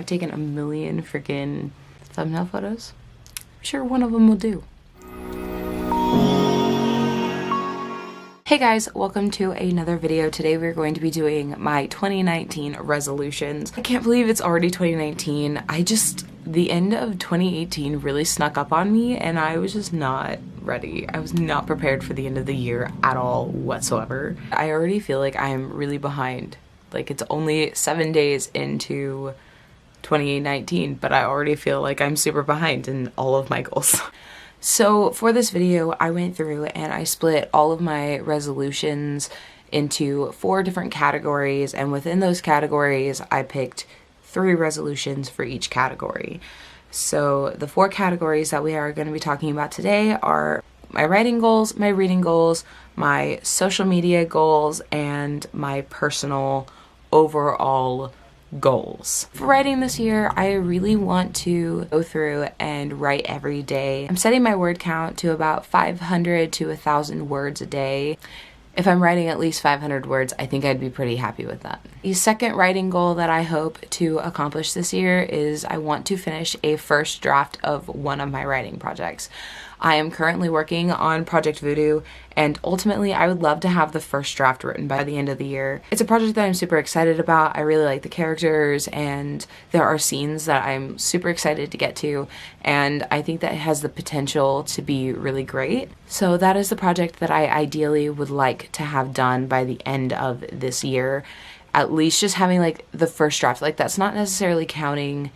I've taken a million freaking thumbnail photos. I'm sure one of them will do. Hey guys, welcome to another video. Today we're going to be doing my 2019 resolutions. I can't believe it's already 2019. The end of 2018 really snuck up on me and I was just not ready. I was not prepared for the end of the year at all whatsoever. I already feel like I am really behind. Like, it's only 7 days into 2019, but I already feel like I'm super behind in all of my goals. So for this video, I went through and I split all of my resolutions into 4 different categories, and within those categories, I picked 3 resolutions for each category. So the 4 categories that we are going to be talking about today are my writing goals, my reading goals, my social media goals, and my personal overall goals. For writing this year, I really want to go through and write every day. I'm setting my word count to about 500 to 1,000 words a day. If I'm writing at least 500 words, I think I'd be pretty happy with that. The second writing goal that I hope to accomplish this year is I want to finish a first draft of one of my writing projects. I am currently working on Project Voodoo, and ultimately I would love to have the first draft written by the end of the year. It's a project that I'm super excited about. I really like the characters, and there are scenes that I'm super excited to get to, and I think that it has the potential to be really great. So that is the project that I ideally would like to have done by the end of this year. At least just having like the first draft. Like, that's not necessarily counting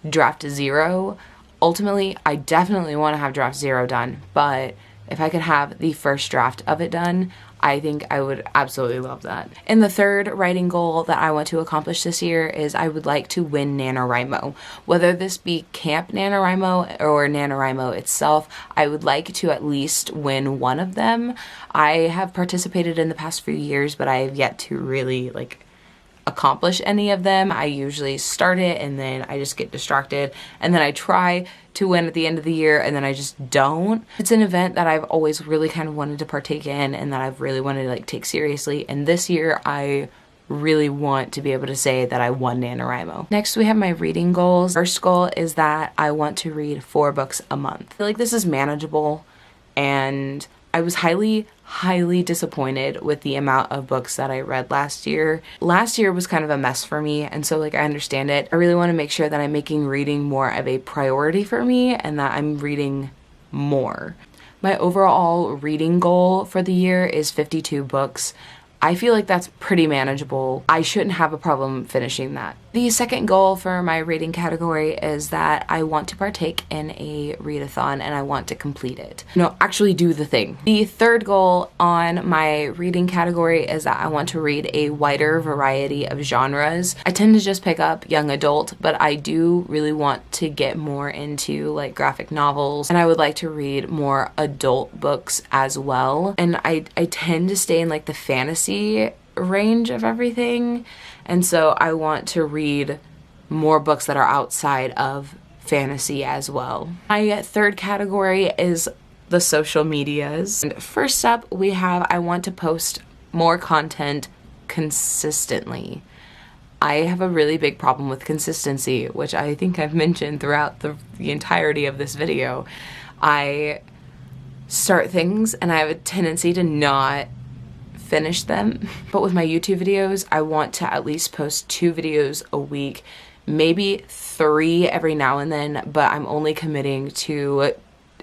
draft 0. Ultimately, I definitely want to have draft 0 done, but if I could have the first draft of it done, I think I would absolutely love that. And the third writing goal that I want to accomplish this year is I would like to win NaNoWriMo. Whether this be Camp NaNoWriMo or NaNoWriMo itself, I would like to at least win one of them. I have participated in the past few years, but I have yet to really accomplish any of them. I usually start it and then I just get distracted, and then I try to win at the end of the year and then I just don't. It's an event that I've always really kind of wanted to partake in and that I've really wanted to take seriously, and this year I really want to be able to say that I won NaNoWriMo. Next, we have my reading goals. First goal is that I want to read 4 books a month. I feel like this is manageable, and I was highly disappointed with the amount of books that I read last year. Last year was kind of a mess for me, and so I understand it. I really want to make sure that I'm making reading more of a priority for me and that I'm reading more. My overall reading goal for the year is 52 books. I feel like that's pretty manageable. I shouldn't have a problem finishing that. The second goal for my reading category is that I want to partake in a readathon and I want to complete it. Actually do the thing. The third goal on my reading category is that I want to read a wider variety of genres. I tend to just pick up young adult, but I do really want to get more into graphic novels, and I would like to read more adult books as well. And I tend to stay in the fantasy range of everything, and so I want to read more books that are outside of fantasy as well. My third category is the social medias. And first up, we have I want to post more content consistently. I have a really big problem with consistency, which I think I've mentioned throughout the entirety of this video. I start things and I have a tendency to not finish them. But with my YouTube videos, I want to at least post 2 videos a week, maybe 3 every now and then, but I'm only committing to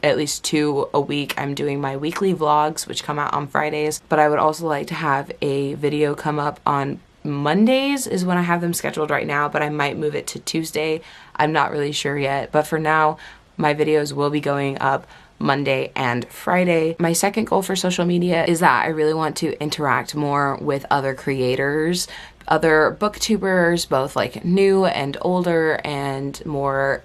at least 2 a week. I'm doing my weekly vlogs, which come out on Fridays, but I would also like to have a video come up on Mondays is when I have them scheduled right now, but I might move it to Tuesday. I'm not really sure yet, but for now, my videos will be going up Monday and Friday. My second goal for social media is that I really want to interact more with other creators, other booktubers, both new and older, and more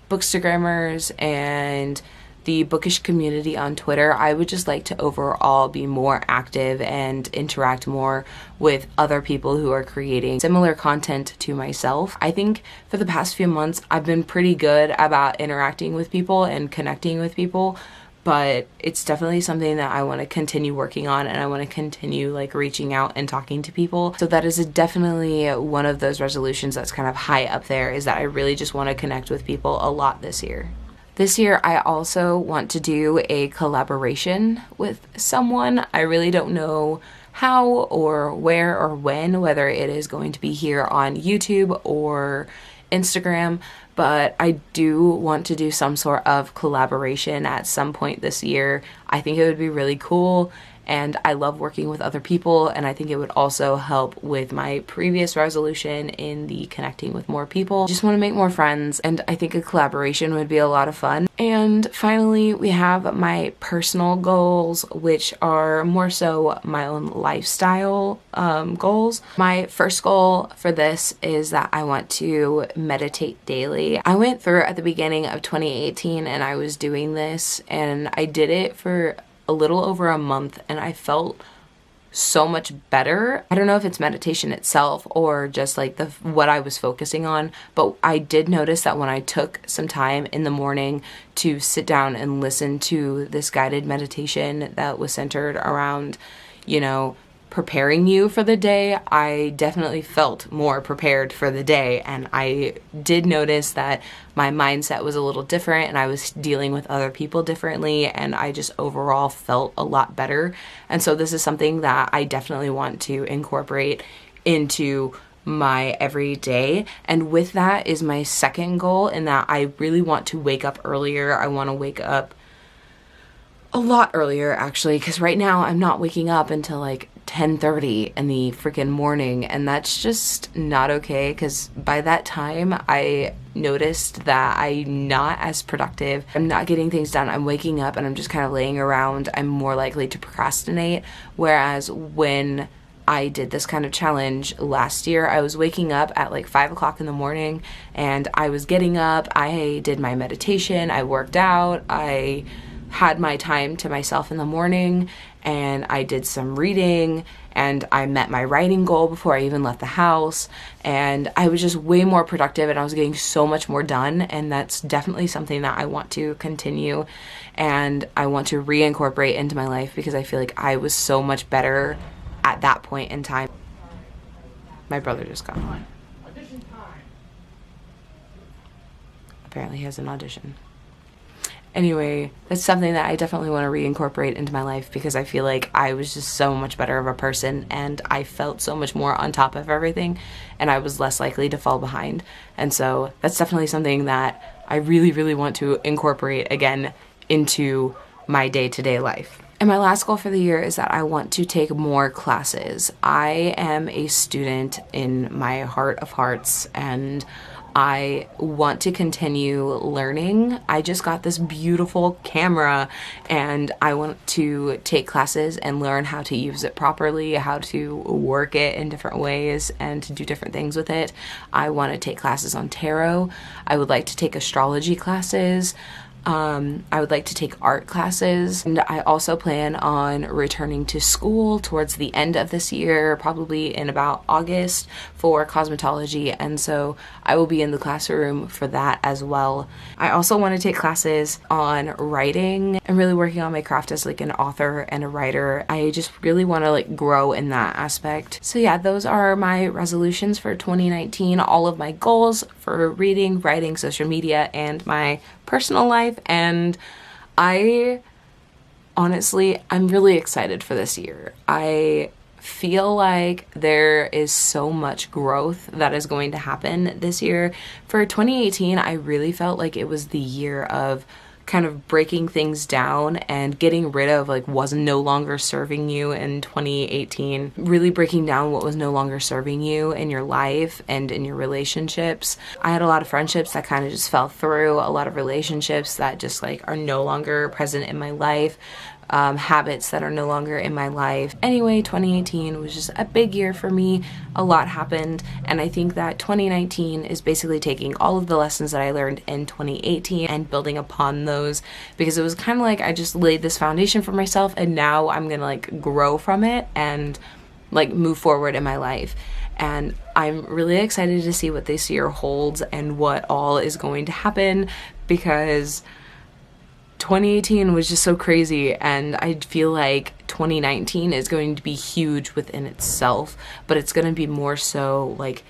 bookstagrammers and the bookish community on Twitter. I would just like to overall be more active and interact more with other people who are creating similar content to myself. I think for the past few months I've been pretty good about interacting with people and connecting with people, but it's definitely something that I want to continue working on, and I want to continue like reaching out and talking to people. So that is definitely one of those resolutions that's kind of high up there, is that I really just want to connect with people a lot this year. This year, I also want to do a collaboration with someone. I really don't know how or where or when, whether it is going to be here on YouTube or Instagram, but I do want to do some sort of collaboration at some point this year. I think it would be really cool, and I love working with other people, and I think it would also help with my previous resolution in the connecting with more people. Just want to make more friends, and I think a collaboration would be a lot of fun. And finally, we have my personal goals, which are more so my own lifestyle goals. My first goal for this is that I want to meditate daily. I went through at the beginning of 2018 and I was doing this, and I did it for a little over a month, and I felt so much better. I don't know if it's meditation itself or just like what I was focusing on, but I did notice that when I took some time in the morning to sit down and listen to this guided meditation that was centered around, you know, preparing you for the day, I definitely felt more prepared for the day. And I did notice that my mindset was a little different, and I was dealing with other people differently, and I just overall felt a lot better. And so this is something that I definitely want to incorporate into my everyday. And with that is my second goal, in that I really want to wake up earlier. I want to wake up a lot earlier, actually, because right now I'm not waking up until like 10:30 in the freaking morning, and that's just not okay, because by that time I noticed that I'm not as productive. I'm not getting things done. I'm waking up and I'm just kind of laying around. I'm more likely to procrastinate, whereas when I did this kind of challenge last year, I was waking up at like 5 o'clock in the morning, and I was getting up, I did my meditation, I worked out, I had my time to myself in the morning, and I did some reading, and I met my writing goal before I even left the house, and I was just way more productive, and I was getting so much more done. And that's definitely something that I want to continue, and I want to reincorporate into my life, because I feel like I was so much better at that point in time. My brother just got on. Apparently he has an audition. Anyway, that's something that I definitely want to reincorporate into my life, because I feel like I was just so much better of a person, and I felt so much more on top of everything, and I was less likely to fall behind. And so that's definitely something that I really, really want to incorporate again into my day-to-day life. And my last goal for the year is that I want to take more classes. I am a student in my heart of hearts, and I want to continue learning. I just got this beautiful camera, and I want to take classes and learn how to use it properly, how to work it in different ways, and to do different things with it. I want to take classes on tarot. I would like to take astrology classes. I would like to take art classes, and I also plan on returning to school towards the end of this year, probably in about August, for cosmetology, and so I will be in the classroom for that as well. I also want to take classes on writing. I'm really working on my craft as like an author and a writer. I just really want to like grow in that aspect. So yeah, those are my resolutions for 2019, all of my goals for reading, writing, social media, and my personal life. And I'm really excited for this year. I feel like there is so much growth that is going to happen this year. For 2018, I really felt like it was the year of kind of breaking things down and getting rid of like was no longer serving you in 2018, really breaking down what was no longer serving you in your life and in your relationships. I had a lot of friendships that kind of just fell through, a lot of relationships that just like are no longer present in my life, habits that are no longer in my life. Anyway, 2018 was just a big year for me. A lot happened, and I think that 2019 is basically taking all of the lessons that I learned in 2018 and building upon those, because it was kind of like I just laid this foundation for myself, and now I'm gonna like grow from it and like move forward in my life. And I'm really excited to see what this year holds and what all is going to happen, because 2018 was just so crazy, and I feel like 2019 is going to be huge within itself, but it's going to be more so like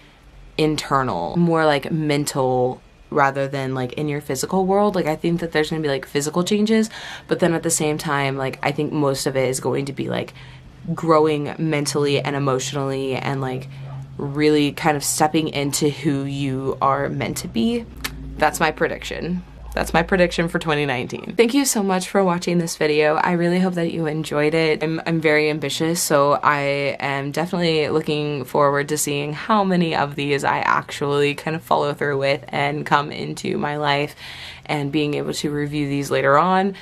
internal, more like mental rather than like in your physical world. Like I think that there's going to be like physical changes, but then at the same time, like I think most of it is going to be like growing mentally and emotionally and like really kind of stepping into who you are meant to be. That's my prediction. That's my prediction for 2019. Thank you so much for watching this video. I really hope that you enjoyed it. I'm very ambitious, so I am definitely looking forward to seeing how many of these I actually kind of follow through with and come into my life and being able to review these later on.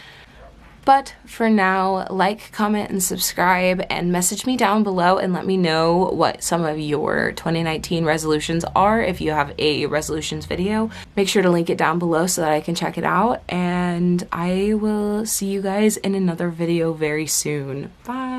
But for now, like, comment, and subscribe, and message me down below and let me know what some of your 2019 resolutions are. If you have a resolutions video, make sure to link it down below so that I can check it out. And I will see you guys in another video very soon. Bye!